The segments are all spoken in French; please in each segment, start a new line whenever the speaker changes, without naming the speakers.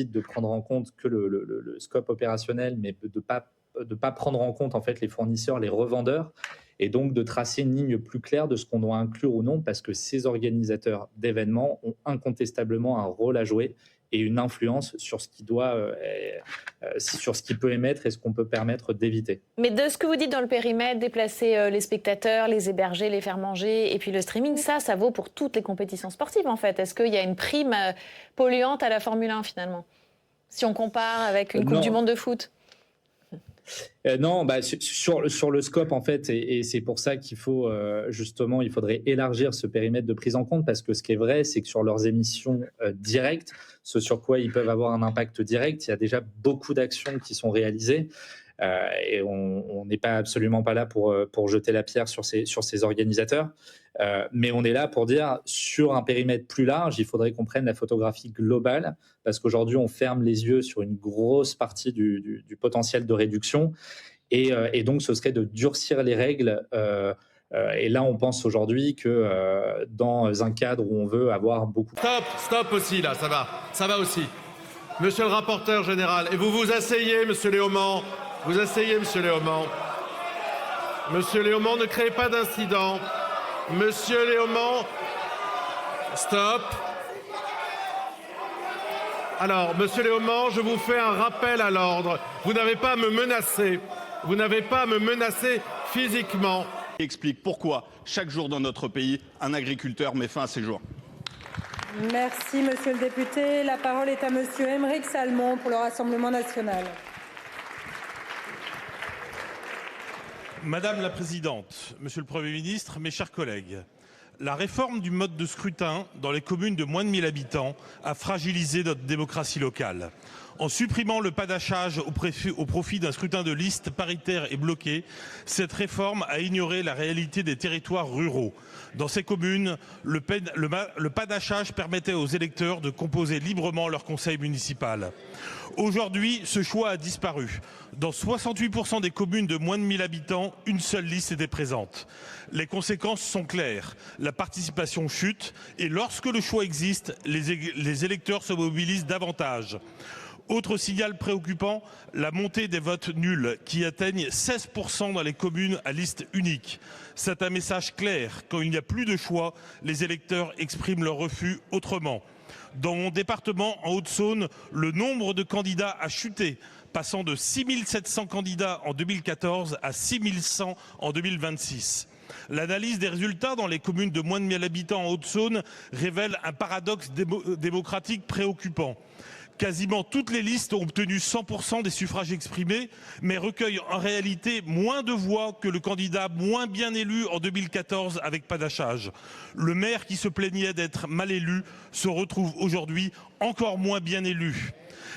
de prendre en compte que le scope opérationnel, mais de pas prendre en compte en fait les fournisseurs, les revendeurs, et donc de tracer une ligne plus claire de ce qu'on doit inclure ou non, parce que ces organisateurs d'événements ont incontestablement un rôle à jouer et une influence sur ce qui sur ce qui peut émettre et ce qu'on peut permettre d'éviter.
Mais de ce que vous dites dans le périmètre, déplacer les spectateurs, les héberger, les faire manger, et puis le streaming, ça vaut pour toutes les compétitions sportives en fait. Est-ce qu'il y a une prime polluante à la Formule 1 finalement, si on compare avec une Coupe du
Non,
Monde de foot?
Non, sur le scope en fait, et c'est pour ça qu'il faut justement, il faudrait élargir ce périmètre de prise en compte, parce que ce qui est vrai, c'est que sur leurs émissions directes, ce sur quoi ils peuvent avoir un impact direct, il y a déjà beaucoup d'actions qui sont réalisées. Et on n'est pas absolument pas là pour jeter la pierre sur ces organisateurs, mais on est là pour dire, sur un périmètre plus large, il faudrait qu'on prenne la photographie globale, parce qu'aujourd'hui on ferme les yeux sur une grosse partie du potentiel de réduction, et donc ce serait de durcir les règles. Et là, on pense aujourd'hui que dans un cadre où on veut avoir beaucoup...
Stop aussi là, ça va aussi. Monsieur le rapporteur général, et vous vous asseyez, monsieur Léaumont. Vous asseyez, monsieur Léaumont. Monsieur Léaumont, ne créez pas d'incident. Monsieur Léaumont, stop. Alors, monsieur Léaumont, je vous fais un rappel à l'ordre. Vous n'avez pas à me menacer. Vous n'avez pas à me menacer physiquement.
Explique pourquoi, chaque jour dans notre pays, un agriculteur met fin à ses jours.
Merci, monsieur le député. La parole est à monsieur Aymeric Salmon pour le Rassemblement national.
Madame la Présidente, Monsieur le Premier ministre, mes chers collègues, la réforme du mode de scrutin dans les communes de moins de 1000 habitants a fragilisé notre démocratie locale. En supprimant le panachage au profit d'un scrutin de liste paritaire et bloqué, cette réforme a ignoré la réalité des territoires ruraux. Dans ces communes, le panachage permettait aux électeurs de composer librement leur conseil municipal. Aujourd'hui, ce choix a disparu. Dans 68% des communes de moins de 1000 habitants, une seule liste était présente. Les conséquences sont claires. La participation chute et lorsque le choix existe, les électeurs se mobilisent davantage. Autre signal préoccupant, la montée des votes nuls qui atteignent 16% dans les communes à liste unique. C'est un message clair. Quand il n'y a plus de choix, les électeurs expriment leur refus autrement. Dans mon département, en Haute-Saône, le nombre de candidats a chuté, passant de 6700 candidats en 2014 à 6100 en 2026. L'analyse des résultats dans les communes de moins de 1000 habitants en Haute-Saône révèle un paradoxe démocratique préoccupant. Quasiment toutes les listes ont obtenu 100% des suffrages exprimés, mais recueillent en réalité moins de voix que le candidat moins bien élu en 2014 avec panachage. Le maire qui se plaignait d'être mal élu se retrouve aujourd'hui encore moins bien élu.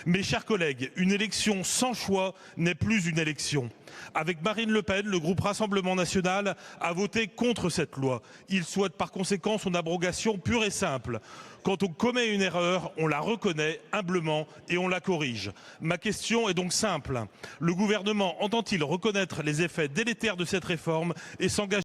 Mes chers collègues, une élection sans choix n'est plus une élection. Avec Marine Le Pen, le groupe Rassemblement national a voté contre cette loi. Il souhaite par conséquent son abrogation pure et simple. Quand on commet une erreur, on la reconnaît humblement et on la corrige. Ma question est donc simple. Le gouvernement entend-il reconnaître les effets délétères de cette réforme et s'engager